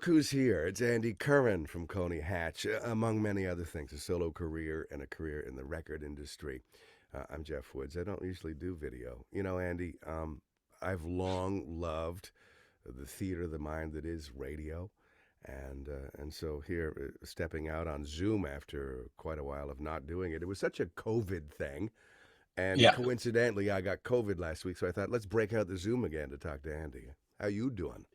Who's here? It's Andy Curran from Coney Hatch, among many other things, a solo career and a career in the record industry. I'm Jeff Woods. I don't usually do video. You know, Andy, I've long loved the theater of the mind that is radio. And so here, stepping out on Zoom after quite a while of not doing it, it was such a COVID thing. And Yeah, coincidentally, I got COVID last week, so I thought, let's break out the Zoom again to talk to Andy. How you doing?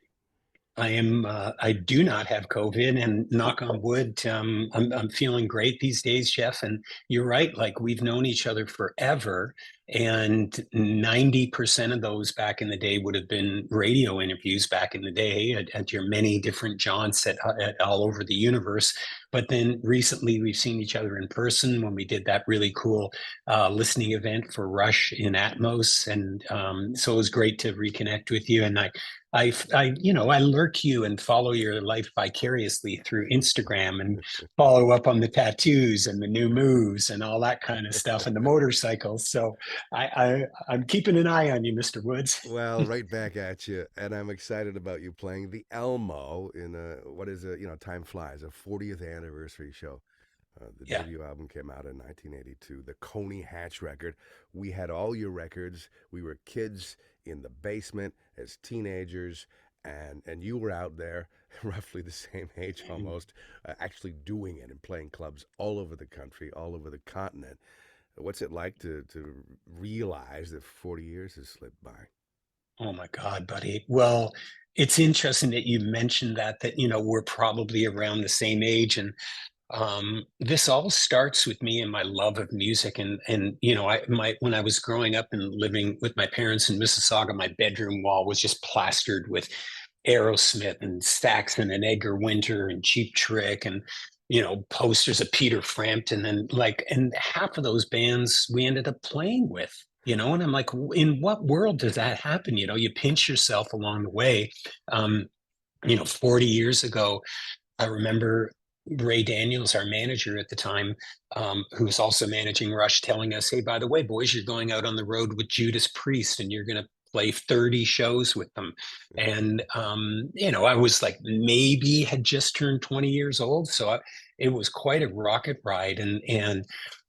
I am. I do not have COVID, and knock on wood, I'm feeling great these days, Jeff. And you're right. Like we've known each other forever, and 90% of those back in the day would have been radio interviews back in the day at your many different jaunts at all over the universe. But then recently, we've seen each other in person when we did that really cool listening event for Rush in Atmos, and so it was great to reconnect with you. And I lurk you and follow your life vicariously through Instagram and follow up on the tattoos and the new moves and all that kind of stuff and the motorcycles. So I'm keeping an eye on you, Mr. Woods. Well, right back at you, and I'm excited about you playing the Elmo in what is a time flies, a 40th anniversary show. The Yeah. debut album came out in 1982, the Coney Hatch record. We had all your records. We were kids in the basement as teenagers, and you were out there, roughly the same age almost, actually doing it and playing clubs all over the country, all over the continent. What's it like to realize that 40 years has slipped by? Oh my God, buddy. Well, it's interesting that you mentioned that we're probably around the same age. And this all starts with me and my love of music. And when I was growing up and living with my parents in Mississauga, my bedroom wall was just plastered with Aerosmith and Saxon and Edgar Winter and Cheap Trick and posters of Peter Frampton and half of those bands we ended up playing with. And I'm like, in what world does that happen? You pinch yourself along the way. 40 years ago, I remember Ray Daniels, our manager at the time, who was also managing Rush, telling us, "Hey, by the way, boys, you're going out on the road with Judas Priest, and you're going to play 30 shows with them." And I was like, maybe had just turned 20 years old, so it was quite a rocket ride. And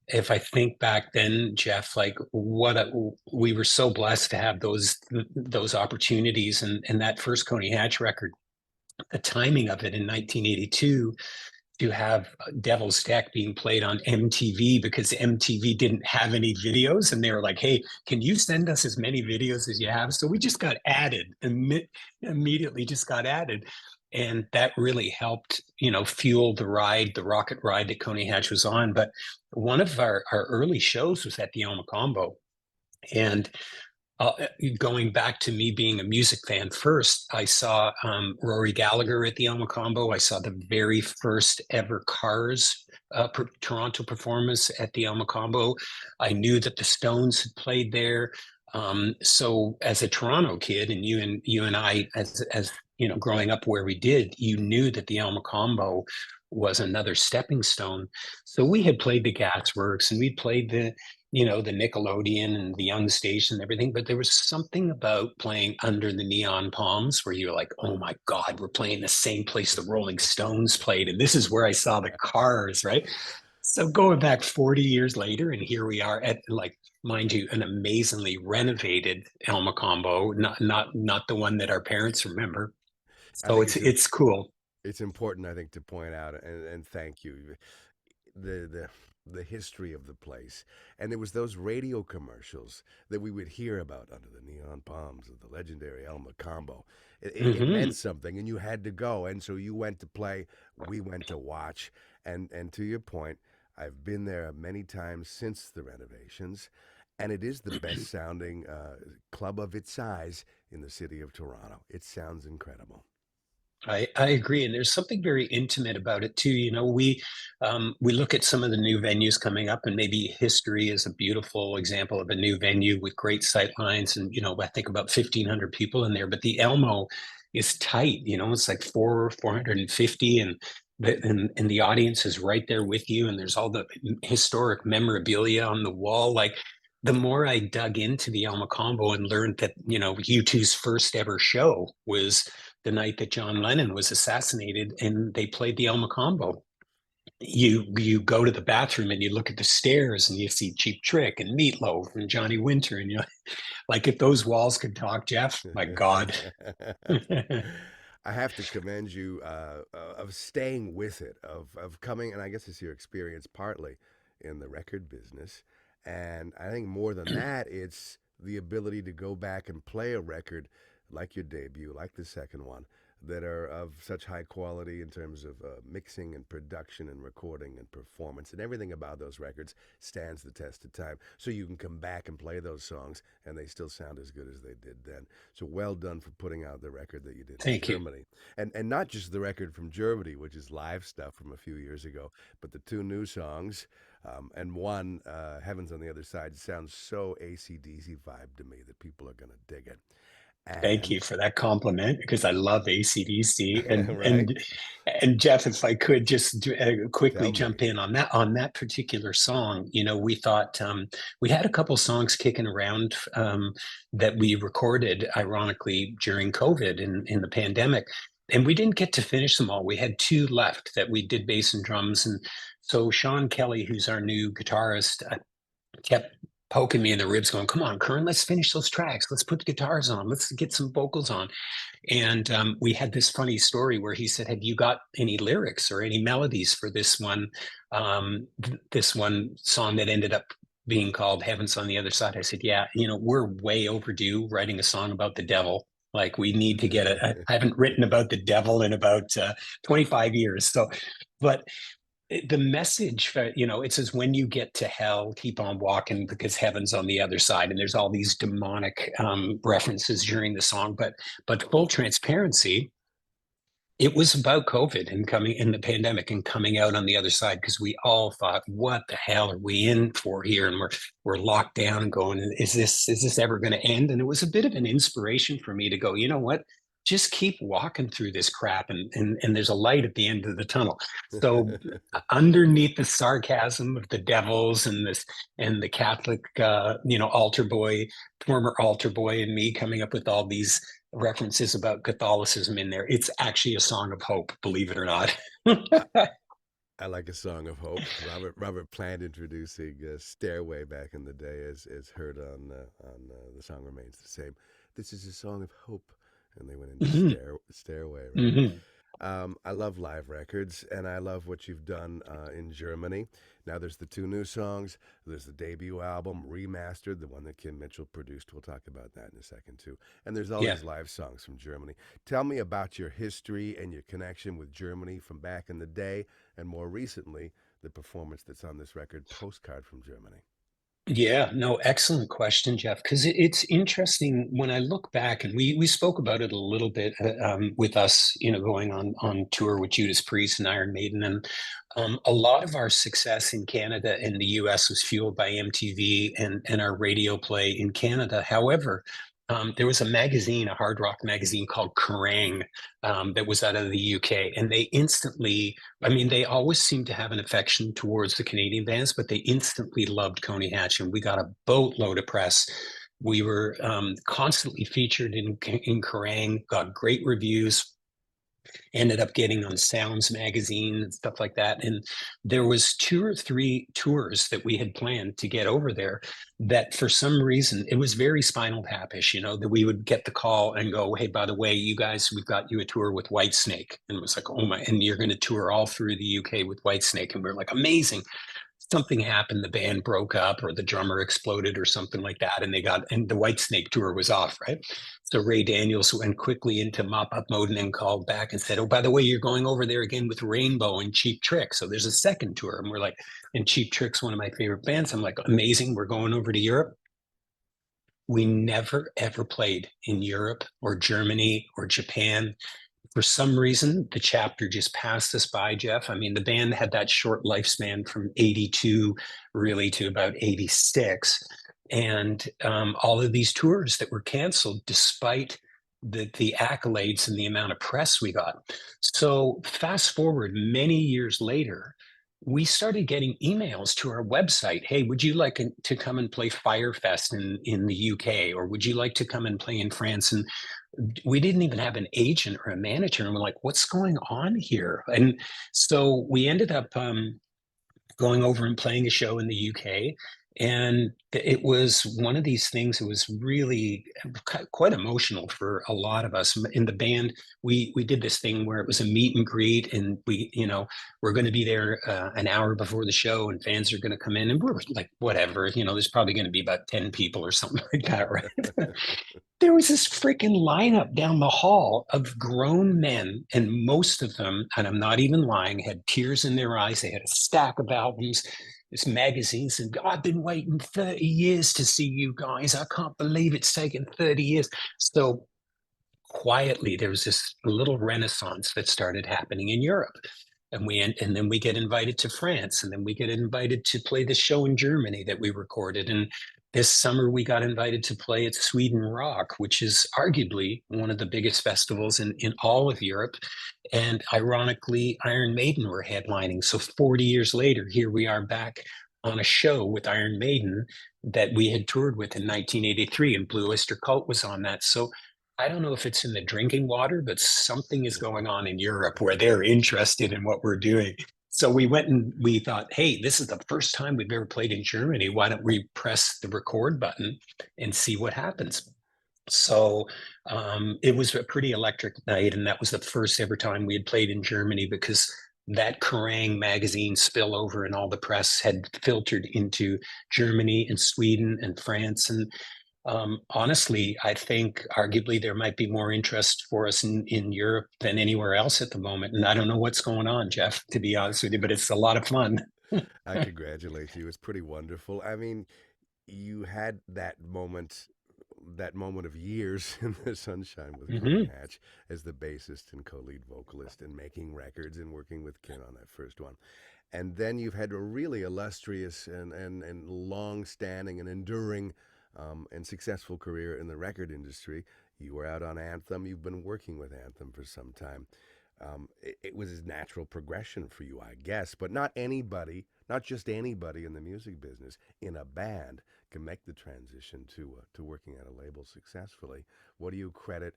if I think back then, Jeff, like we were so blessed to have those opportunities, and that first Coney Hatch record, the timing of it in 1982 to have Devil's Deck being played on MTV because MTV didn't have any videos. And they were like, hey, can you send us as many videos as you have? So we just got added, immediately just got added. And that really helped, fuel the ride, the rocket ride that Coney Hatch was on. But one of our early shows was at the Mocambo. And uh, going back to me being a music fan first, I saw Rory Gallagher at the Elma Combo. I saw the very first ever Cars Toronto performance at the Elma Combo. I knew that the Stones had played there. So as a Toronto kid, and you and I, as growing up where we did, you knew that the Elma Combo was another stepping stone. So we had played the Gasworks and we played the Nickelodeon and the Young Station and everything, but there was something about playing under the neon palms where you're like, oh my God, we're playing the same place the Rolling Stones played. And this is where I saw the Cars, right? So going back 40 years later, and here we are at, like, mind you, an amazingly renovated El Mocambo, not the one that our parents remember. I So think it's cool. it's important, I think, to point out and thank you the the the history of the place. And it was those radio commercials that we would hear about under the neon palms of the legendary Elma Combo. It meant Hmm. something, and you had to go. And so you went to play, we went to watch. And to your point, I've been there many times since the renovations, and it is the best sounding club of its size in the city of Toronto. It sounds incredible. I agree, and there's something very intimate about it too. We look at some of the new venues coming up, and maybe History is a beautiful example of a new venue with great sight lines, and I think about 1,500 people in there. But the Elmo is tight. It's like 450, and the audience is right there with you, and there's all the historic memorabilia on the wall. Like the more I dug into the Elmo combo and learned that U2's first ever show was the night that John Lennon was assassinated, and they played the El Mocambo. You go to the bathroom and you look at the stairs and you see Cheap Trick and Meatloaf and Johnny Winter, and you're like, if those walls could talk, Jeff, my God. I have to commend you of staying with it, of coming, and I guess it's your experience partly in the record business. And I think more than that, it's the ability to go back and play a record like your debut, like the second one, that are of such high quality in terms of mixing and production and recording and performance, and everything about those records stands the test of time. So you can come back and play those songs and they still sound as good as they did then. So well done for putting out the record that you did in Thank you. Germany. And not just the record from Germany, which is live stuff from a few years ago, but the two new songs. And one, Heaven's on the Other Side, sounds so AC/DC vibe to me that people are going to dig it. Thank you And, for that compliment, because I love AC/DC. And right? Jeff, if I could just quickly Tell me. jump in on that particular song, we thought we had a couple songs kicking around that we recorded, ironically, during COVID in the pandemic, and we didn't get to finish them all. We had two left that we did bass and drums, and so Sean Kelly, who's our new guitarist, kept poking me in the ribs, going, "Come on, Curran, let's finish those tracks. Let's put the guitars on. Let's get some vocals on." And we had this funny story where he said, "Have you got any lyrics or any melodies for this one song that ended up being called Heaven's on the Other Side?" I said, "Yeah, we're way overdue writing a song about the devil. Like, we need to get I haven't written about the devil in about 25 years." So, but the message for, it says, "When you get to hell, keep on walking, because heaven's on the other side." And there's all these demonic references during the song, but full transparency, it was about COVID and coming in the pandemic and coming out on the other side, because we all thought, what the hell are we in for here? And we're locked down and going, is this ever going to end? And it was a bit of an inspiration for me to go, you know what? Just keep walking through this crap, and there's a light at the end of the tunnel. So underneath the sarcasm of the devils and the Catholic, altar boy, former altar boy, and me coming up with all these references about Catholicism in there, it's actually a song of hope, believe it or not. I, I like a song of hope. Robert Plant introducing "Stairway" back in the day, as heard on "The Song Remains the Same." This is a song of hope, and they went into Mhm. Stairway, right? Mhm. I love live records, and I love what you've done in Germany. Now, there's the two new songs. There's the debut album, Remastered, the one that Kim Mitchell produced. We'll talk about that in a second, too. And there's all Yeah. these live songs from Germany. Tell me about your history and your connection with Germany from back in the day, and more recently, the performance that's on this record, Postcard from Germany. Yeah, no, excellent question, Jeff. Because it's interesting when I look back, and we spoke about it a little bit with us, going on tour with Judas Priest and Iron Maiden, and a lot of our success in Canada and the U.S. was fueled by MTV and our radio play in Canada. However, there was a magazine, a hard rock magazine called Kerrang, that was out of the UK, and they instantly, I mean, they always seem to have an affection towards the Canadian bands, but they instantly loved Coney Hatch, and we got a boatload of press. We were constantly featured in Kerrang, got great reviews, ended up getting on Sounds magazine and stuff like that. And there was two or three tours that we had planned to get over there that, for some reason, it was very Spinal Tap-ish, that we would get the call and go, "Hey, by the way, you guys, we've got you a tour with Whitesnake." And it was like, "Oh my," and you're going to tour all through the UK with Whitesnake. And we are like, "Amazing." Something happened, the band broke up or the drummer exploded or something like that, and the Whitesnake tour was off, right? So Ray Daniels went quickly into mop-up mode and then called back and said, "Oh, by the way, you're going over there again with Rainbow and Cheap Trick, so there's a second tour." And we're like, and Cheap Trick's one of my favorite bands. I'm like, "Amazing, we're going over to Europe." We never ever played in Europe or Germany or Japan. For some reason, the chapter just passed us by, Jeff. I mean, the band had that short lifespan from 82 really to about 86. And all of these tours that were canceled despite the accolades and the amount of press we got. So fast forward many years later, we started getting emails to our website. Hey, would you like to come and play Firefest in the UK? Or would you like to come and play in France? And we didn't even have an agent or a manager. And we're like, what's going on here? And so we ended up going over and playing a show in the UK. And it was one of these things that was really quite emotional for a lot of us in the band. We did this thing where it was a meet and greet, and we're going to be there an hour before the show, and fans are going to come in, and we're like, whatever, there's probably going to be about 10 people or something like that, right? There was this freaking lineup down the hall of grown men, and most of them, and I'm not even lying, had tears in their eyes. They had a stack of albums, this magazine said, I've been waiting 30 years to see you guys. I can't believe it's taken 30 years. So quietly, there was this little renaissance that started happening in Europe. And then we get invited to France, and then we get invited to play the show in Germany that we recorded. And this summer we got invited to play at Sweden Rock, which is arguably one of the biggest festivals in all of Europe. And ironically, Iron Maiden were headlining. So 40 years later, here we are back on a show with Iron Maiden that we had toured with in 1983, and Blue Oyster Cult was on that. So I don't know if it's in the drinking water, but something is going on in Europe where they're interested in what we're doing. So we went and we thought, hey, this is the first time we've ever played in Germany. Why don't we press the record button and see what happens? So it was a pretty electric night. And that was the first ever time we had played in Germany, because that Kerrang magazine spillover and all the press had filtered into Germany and Sweden and France. And honestly, I think arguably there might be more interest for us in Europe than anywhere else at the moment. And I don't know what's going on, Jeff, to be honest with you, but it's a lot of fun. I congratulate you. It's pretty wonderful. I mean, you had that moment of years in the sunshine with Coney Hmm. Hatch as the bassist and co-lead vocalist, and making records and working with Ken on that first one. And then you've had a really illustrious and long-standing and enduring and successful career in the record industry. You were out on Anthem. You've been working with Anthem for some time. It was a natural progression for you, I guess, but not anybody, not just anybody in the music business, in a band can make the transition to working at a label successfully. What do you credit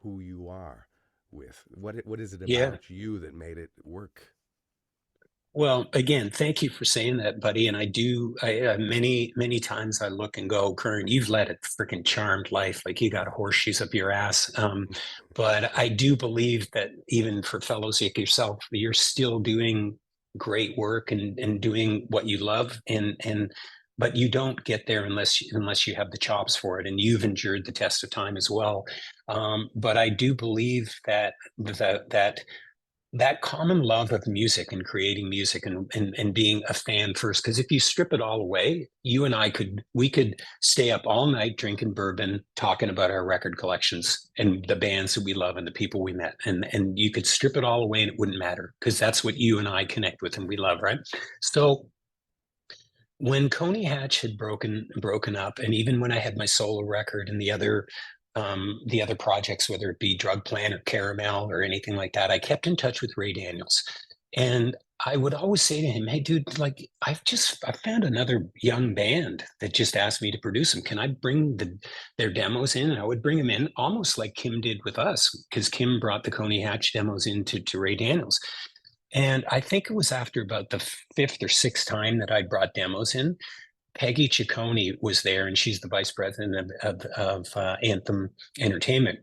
who you are with? What is it Yeah. about you that made it work? Well, again, thank you for saying that, buddy. And many times I look and go, Curran, you've led a freaking charmed life. Like you got horseshoes up your ass. But I do believe that even for fellows like yourself, you're still doing great work and doing what you love. But you don't get there unless you have the chops for it. And you've endured the test of time as well. But I do believe that common love of music and creating music and being a fan first, because if you strip it all away, you and I could stay up all night drinking bourbon talking about our record collections and the bands that we love and the people we met, and you could strip it all away and it wouldn't matter, because that's what you and I connect with and we love, right? So when Coney Hatch had broken up, and even when I had my solo record and the other projects, whether it be Drug Plan or Caramel or anything like that, I kept in touch with Ray Daniels. And I would always say to him, hey, dude, like I found another young band that just asked me to produce them. Can I bring their demos in? And I would bring them in almost like Kim did with us, because Kim brought the Coney Hatch demos in to Ray Daniels. And I think it was after about the fifth or sixth time that I brought demos in, Peggy Ciccone was there, and she's the vice president of Anthem Entertainment.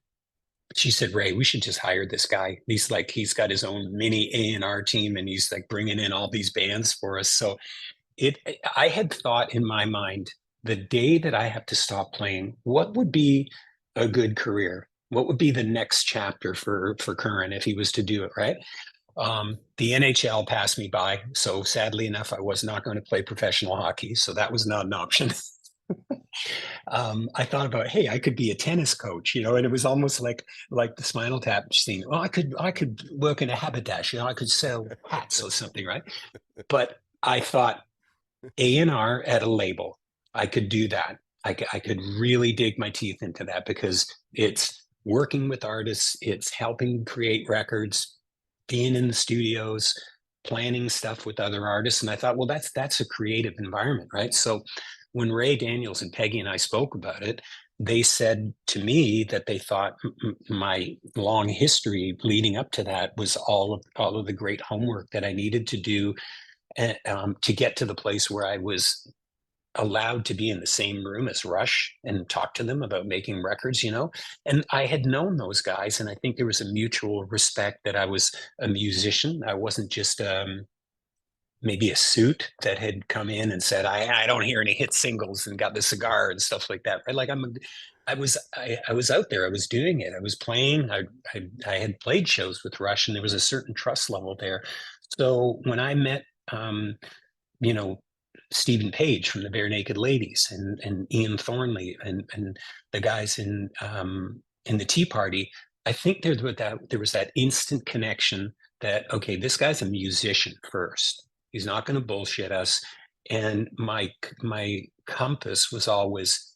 She said, Ray, we should just hire this guy. He's got his own mini A&R team, and he's like bringing in all these bands for us. So I had thought in my mind, the day that I have to stop playing, what would be a good career? What would be the next chapter for Curran if he was to do it, right? The NHL passed me by. So sadly enough, I was not going to play professional hockey. So that was not an option. I thought about, hey, I could be a tennis coach, and it was almost like the Spinal Tap scene. Well, I could work in a haberdasher, I could sell hats or something, right? But I thought A&R at a label, I could do that. I could really dig my teeth into that, because it's working with artists, it's helping create records, being in the studios, planning stuff with other artists. And I thought, well, that's a creative environment, right? So when Ray Daniels and Peggy and I spoke about it, they said to me that they thought my long history leading up to that was all of the great homework that I needed to do, to get to the place where I was allowed to be in the same room as Rush and talk to them about making records, you know? And I had known those guys, and I think there was a mutual respect that I was a musician. I wasn't just maybe a suit that had come in and said, I don't hear any hit singles and got the cigar and stuff like that, right? Like I was out there, I was doing it, I was playing, I had played shows with Rush, and there was a certain trust level there. So when I met, you know, Stephen Page from the Bare Naked Ladies, and Ian Thornley, and the guys in the Tea Party, I think there was that instant connection that, okay, this guy's a musician first. He's not going to bullshit us. And my compass was always,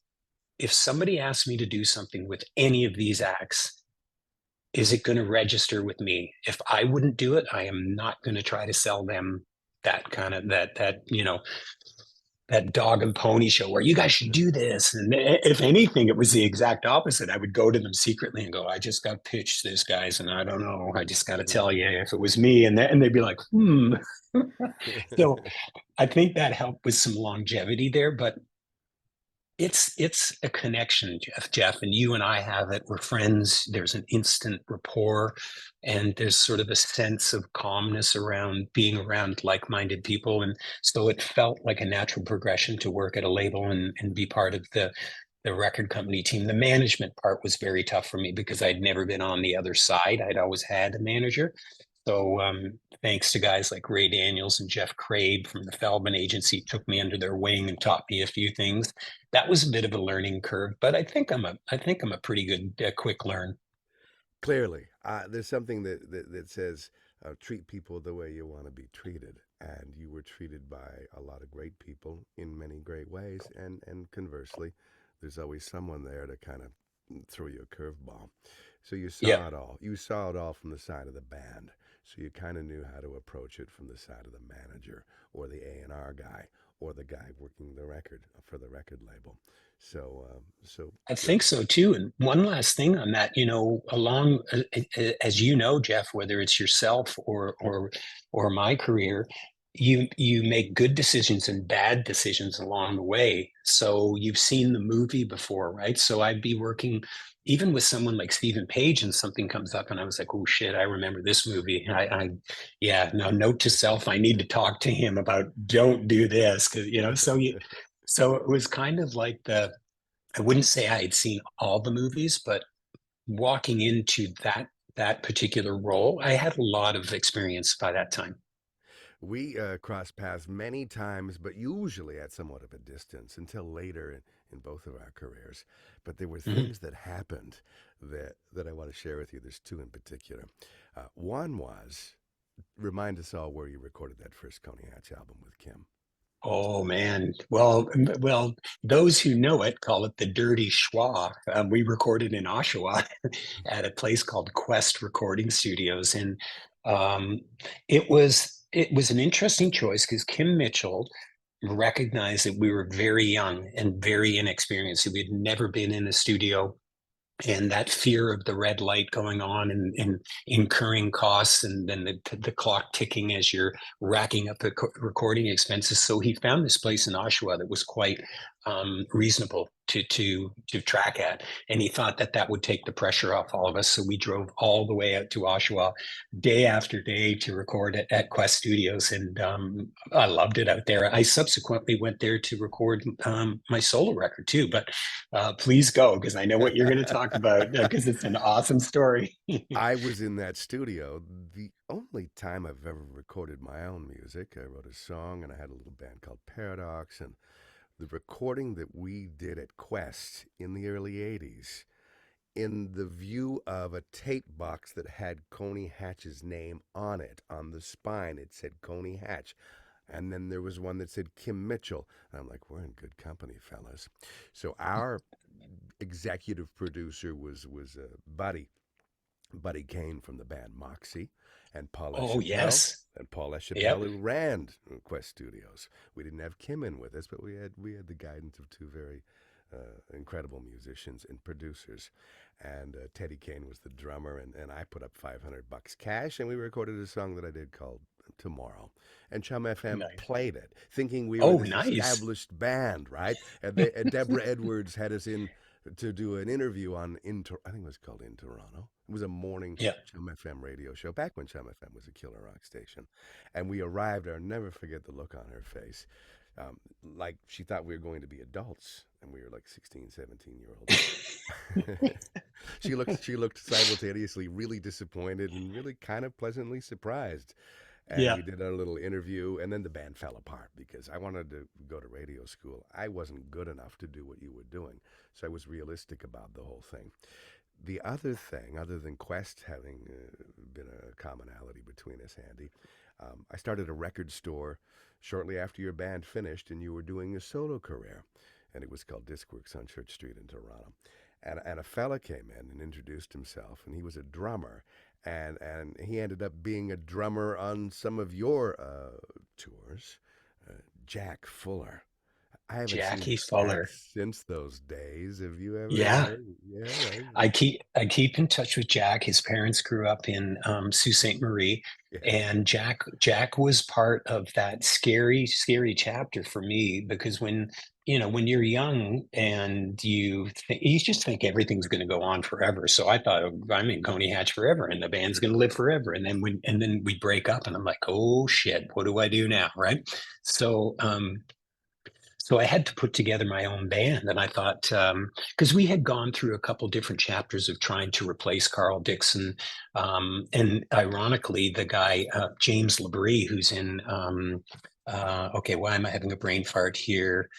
if somebody asked me to do something with any of these acts, is it going to register with me? If I wouldn't do it, I am not going to try to sell them that kind of that dog and pony show where you guys should do this. And if anything, it was the exact opposite. I would go to them secretly and go, I just got pitched this, guys, and I don't know. I just got to tell you if it was me. And they'd be like, hmm. So I think that helped with some longevity there, but it's a connection, Jeff, and you and I have it. We're friends. There's an instant rapport, and there's sort of a sense of calmness around being around like-minded people. And so it felt like a natural progression to work at a label and be part of the record company team. The management part was very tough for me because I'd never been on the other side. I'd always had a manager. So thanks to guys like Ray Daniels and Jeff Crabe from the Feldman Agency, took me under their wing and taught me a few things. That was a bit of a learning curve, but I think I'm a pretty good quick learn. Clearly, there's something that says treat people the way you want to be treated, and you were treated by a lot of great people in many great ways, and conversely, there's always someone there to kind of throw you a curveball. So you Yeah. saw it all. You saw it all from the side of the band. So you kind of knew how to approach it from the side of the manager or the A&R guy or the guy working the record for the record label. So I good. think so too. And one last thing on that, along as you know, Jeff, whether it's yourself or my career, you make good decisions and bad decisions along the way. So you've seen the movie before, right? So I'd be working even with someone like Stephen Page, and something comes up, and I was like, oh shit, I remember this movie. Yeah, now note to self, I need to talk to him about don't do this, because so it was kind of like I wouldn't say I had seen all the movies, but walking into that particular role, I had a lot of experience by that time. We crossed paths many times, but usually at somewhat of a distance until later in both of our careers. But there were Mhm. things that happened that I want to share with you. There's two in particular. One was remind us all where you recorded that first Coney Hatch album with Kim. Oh man, well, those who know it call it the Dirty Schwa. We recorded in Oshawa at a place called Quest Recording Studios, and um, it was an interesting choice because Kim Mitchell recognized that we were very young and very inexperienced. We had never been in a studio, and that fear of the red light going on and incurring costs, and then the clock ticking as you're racking up the recording expenses. So he found this place in Oshawa that was quite reasonable to track at, and he thought that that would take the pressure off all of us. So we drove all the way out to Oshawa day after day to record at Quest Studios, and I loved it out there. I subsequently went there to record my solo record too, but please go because I know what you're going to talk about because it's an awesome story. I was in that studio the only time I've ever recorded my own music. I wrote a song and I had a little band called Paradox, and the recording that we did at Quest in the early 80s in the view of a tape box that had Coney Hatch's name on it. On the spine, it said Coney Hatch. And then there was one that said Kim Mitchell. And I'm like, we're in good company, fellas. So our executive producer was Buddy Kane from the band Moxie. and Paul Oh, LaChapelle. yes. And Paul Yep. LaChapelle, who ran Quest Studios. We didn't have Kim in with us, but we had the guidance of two very incredible musicians and producers. And Teddy Kane was the drummer, and I put up $500 cash, and we recorded a song that I did called Tomorrow. And Chum FM Nice. played it, thinking we were Oh, this nice. established band, right? And Deborah Edwards had us in to do an interview on I think it was called In Toronto. It was a morning Yeah. Chum FM radio show back when Chum FM was a killer rock station. And we arrived. I'll never forget the look on her face. Like she thought we were going to be adults, and we were like 16, 17-year-olds. She looked simultaneously really disappointed and really kind of pleasantly surprised. And Yeah. we did our little interview, and then the band fell apart because I wanted to go to radio school. I wasn't good enough to do what you were doing, so I was realistic about the whole thing. The other thing, other than Quest having been a commonality between us, Andy, I started a record store shortly after your band finished, and you were doing a solo career, and it was called Discworks on Church Street in Toronto. And a fella came in and introduced himself, and he was a drummer, and he ended up being a drummer on some of your tours. Jack Fuller. I haven't seen Jackie Jack Fuller. since those days. Have you ever Yeah. heard? Yeah, I keep in touch with Jack. His parents grew up in Sault Ste. Marie, yeah, and Jack was part of that scary chapter for me because when you're young and you just think everything's going to go on forever. So I thought, oh, I'm in Coney Hatch forever, and the band's going to live forever. And then we break up, and I'm like, oh shit, what do I do now, right? So so I had to put together my own band, and I thought because we had gone through a couple different chapters of trying to replace Carl Dixon, and ironically, the guy James Labrie, who's in okay, why am I having a brain fart here?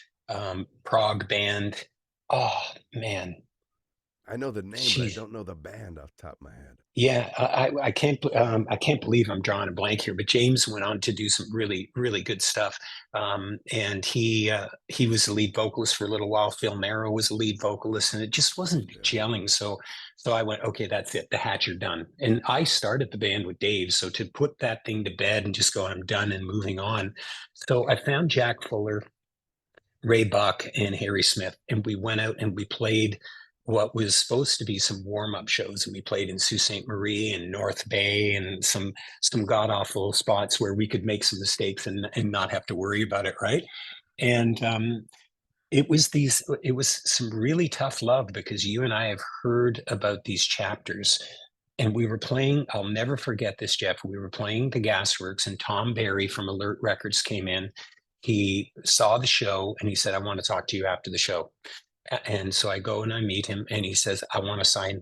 Prague band. Oh man, I know the name, but I jeez. don't know the band off the top of my head. Yeah, I can't believe I'm drawing a blank here, but James went on to do some really good stuff, and he was the lead vocalist for a little while. Phil Marrow was the lead vocalist, and it just wasn't Sure. gelling. So I went, okay, that's it. The Hatch are done, and I started the band with Dave. So to put that thing to bed and just go, I'm done and moving on. So I found Jack Fuller, Ray Buck, and Harry Smith, and we went out and we played what was supposed to be some warm-up shows, and we played in Sault Ste. Marie and North Bay and some god-awful spots where we could make some mistakes and not have to worry about it, right? And it was some really tough love because you and I have heard about these chapters. And we were playing, I'll never forget this, Jeff. We were playing the Gasworks, and Tom Barry from Alert Records came in. He saw the show and he said, I want to talk to you after the show. And so I go and I meet him, and he says, I want to sign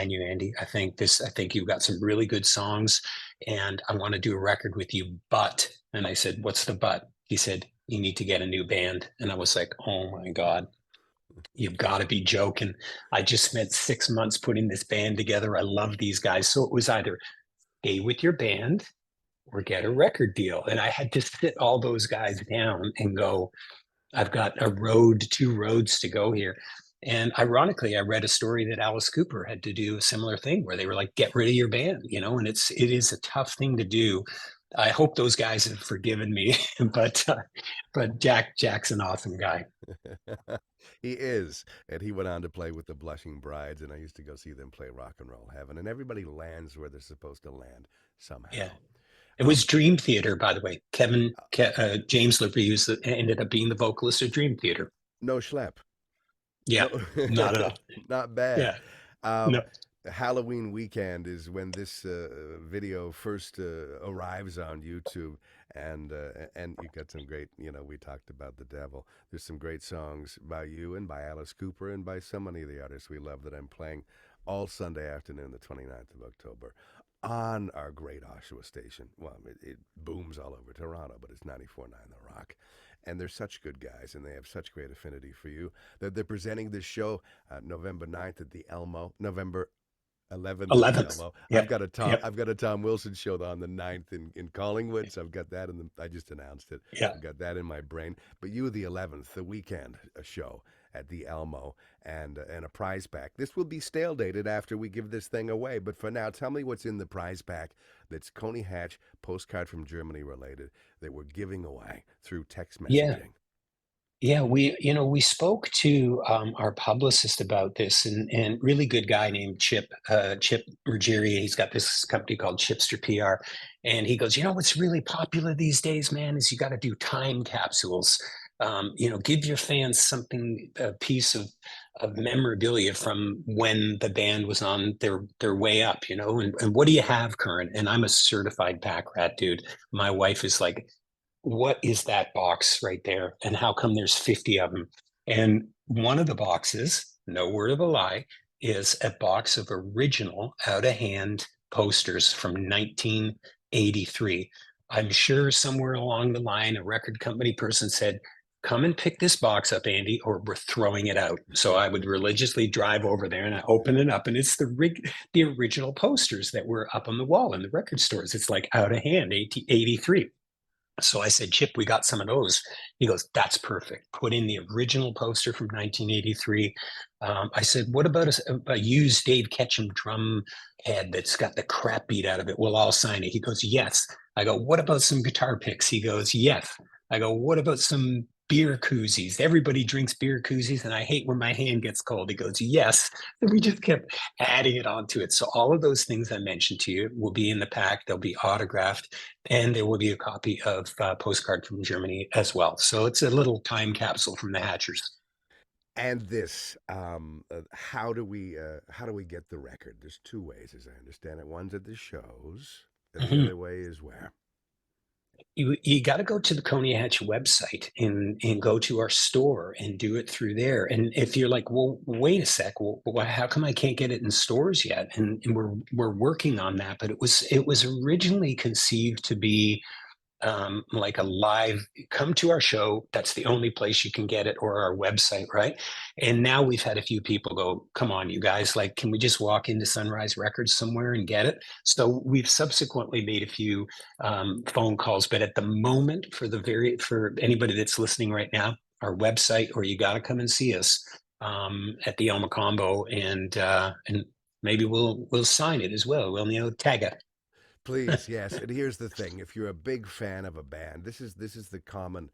you, Andy. I think you've got some really good songs, and I want to do a record with you. But, and I said, what's the but? He said, you need to get a new band. And I was like, oh my God, you've got to be joking. I just spent 6 months putting this band together. I love these guys. So it was either stay with your band or get a record deal. And I had to sit all those guys down and go, I've got two roads to go here. And ironically, I read a story that Alice Cooper had to do a similar thing where they were like, get rid of your band, and it is a tough thing to do. I hope those guys have forgiven me, but Jack's an awesome guy. He is. And he went on to play with the Blushing Brides, and I used to go see them play Rock and Roll Heaven. And everybody lands where they're supposed to land Yeah. somehow. It was Um, Dream Theater, by the way. James Liberty ended up being the vocalist of Dream Theater. no schlep. Yeah, No, not at all. not bad. Yeah, Um, no, Halloween weekend is when this video first arrives on YouTube, and you got some great. We talked about the devil. There's some great songs by you and by Alice Cooper and by so many of the artists we love that I'm playing all Sunday afternoon, the 29th of October, on our great Oshawa station. Well, it booms all over Toronto, but it's 94.9 The Rock. And they're such good guys, and they have such great affinity for you that they're presenting this show November 9th at the Elmo, November 11th at the 11th. Elmo. I've Yep, got a Tom yep, I've got a Tom Wilson show on the 9th in Collingwood, so I've got that I just announced it. yeah. I've got that in my brain. But you the 11th, the weekend show. at the Elmo and a prize pack. This will be stale dated after we give this thing away, but for now, tell me what's in the prize pack that's Coney Hatch Postcard from Germany related that we're giving away through text Yeah. messaging. Yeah, we spoke to our publicist about this, and really good guy named Chip Ruggieri. He's got this company called Chipster PR, and he goes, what's really popular these days, man, is you got to do time capsules. Give your fans something, a piece of memorabilia from when the band was on their way up, and what do you have, Current? And I'm a certified pack rat, dude. My wife is like, what is that box right there? And how come there's 50 of them? And one of the boxes, no word of a lie, is a box of original out of hand posters from 1983. I'm sure somewhere along the line, a record company person said, come and pick this box up, Andy, or we're throwing it out. So I would religiously drive over there and I open it up, and it's the original posters that were up on the wall in the record stores. It's like out of hand, 83. So I said, Chip, we got some of those. He goes, that's perfect. Put in the original poster from 1983. I said, what about a used Dave Ketchum drum head that's got the crap beat out of it? We'll all sign it. He goes, yes. I go, what about some guitar picks? He goes, yes. I go, what about some beer koozies? Everybody drinks beer koozies, and I hate when my hand gets cold. He goes, yes. And we just kept adding it onto it. So all of those things I mentioned to you will be in the pack. They'll be autographed, and there will be a copy of Postcard from Germany as well. So it's a little time capsule from the Hatchers. And this, how do we get the record? There's two ways, as I understand it. One's at the shows, and the Mm-hmm. other way is where. You got to go to the Coney Hatch website and go to our store and do it through there. And if you're like, well, wait a sec, well, how come I can't get it in stores yet? And we're working on that, but it was originally conceived to be like a live, come to our show. That's the only place you can get it, or our website, right? And now we've had a few people go, come on, you guys, like, can we just walk into Sunrise Records somewhere and get it? So we've subsequently made a few phone calls, but at the moment, for anybody that's listening right now, our website, or you got to come and see us at the El Mocambo, and maybe we'll sign it as well. We'll tag it. Please, yes. And here's the thing: if you're a big fan of a band, this is the common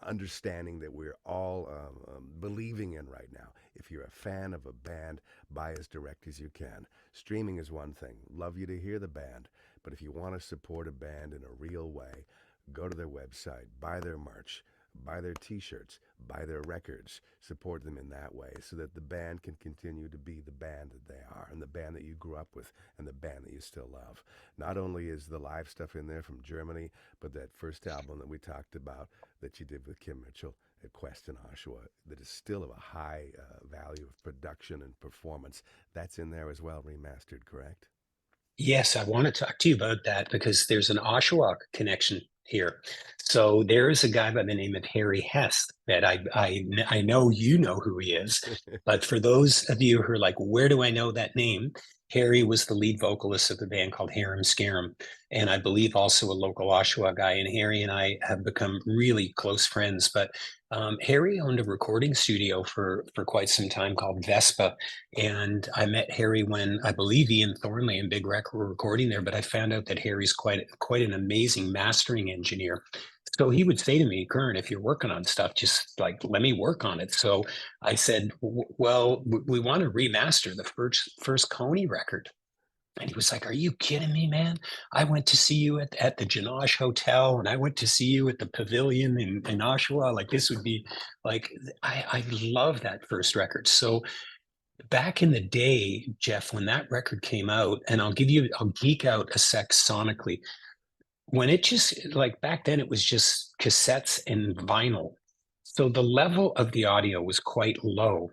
understanding that we're all believing in right now. If you're a fan of a band, buy as direct as you can. Streaming is one thing. Love you to hear the band, but if you want to support a band in a real way, go to their website, buy their merch, buy their T-shirts, buy their records, support them in that way, so that the band can continue to be the band that they are, and the band that you grew up with, and the band that you still love. Not only is the live stuff in there from Germany, but that first album that we talked about that you did with Kim Mitchell at Quest in Oshawa, that is still of a high value of production and performance, that's in there as well, remastered, correct? Yes, I want to talk to you about that because there's an Oshawa connection here. So there is a guy by the name of Harry Hess that I know you know who he is, but for those of you who are like, where do I know that name? Harry was the lead vocalist of the band called Harum Scarum, and I believe also a local Oshawa guy. And Harry and I have become really close friends. But Harry owned a recording studio for quite some time called Vespa, and I met Harry when I believe Ian Thornley and Big Wreck were recording there, but I found out that Harry's quite an amazing mastering engineer. So he would say to me, Kern, if you're working on stuff, just like let me work on it. So I said, well, we want to remaster the first Coney record. And he was like, are you kidding me, man? I went to see you at the Janosh Hotel, and I went to see you at the Pavilion in Oshawa. Like, this would be like, I love that first record. So back in the day, Jeff, when that record came out, and I'll geek out a sec sonically. When it just, like, back then, it was just cassettes and vinyl. So the level of the audio was quite low.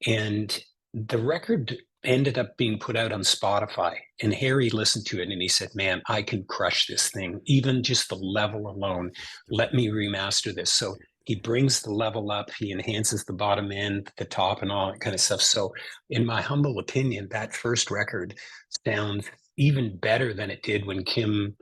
And the record ended up being put out on Spotify. And Harry listened to it and he said, man, I can crush this thing, even just the level alone. Just Let me about. remaster this. So he brings the level up, he enhances the bottom end, the top, and all that kind of stuff. So, in my humble opinion, that first record sounds even better than it did when Kim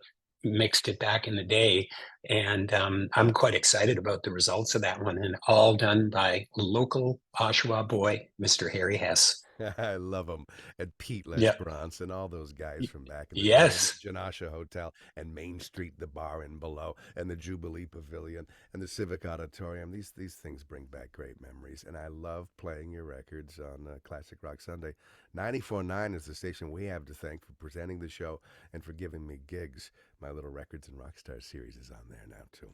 mixed it back in the day. And I'm quite excited about the results of that one, and all done by local Oshawa boy, Mr. Harry Hess. I love them. And Pete Yeah. Lesperance and all those guys from back in the day, and the Yes. Janasha Hotel and Main Street, the bar in below, and the Jubilee Pavilion and the Civic Auditorium. These things bring back great memories, and I love playing your records on Classic Rock Sunday. 94.9 is the station we have to thank for presenting the show and for giving me gigs. My little Records and Rockstar series is on there now too.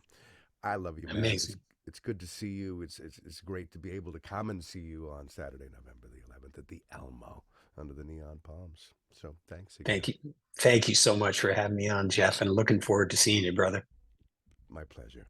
I love you, man. It's Amazing. it's good to see you. It's great to be able to come and see you on Saturday, November the 11th at the Elmo under the neon palms. So thanks again. Thank you. Thank you so much for having me on, Jeff, and looking forward to seeing you, brother. My pleasure.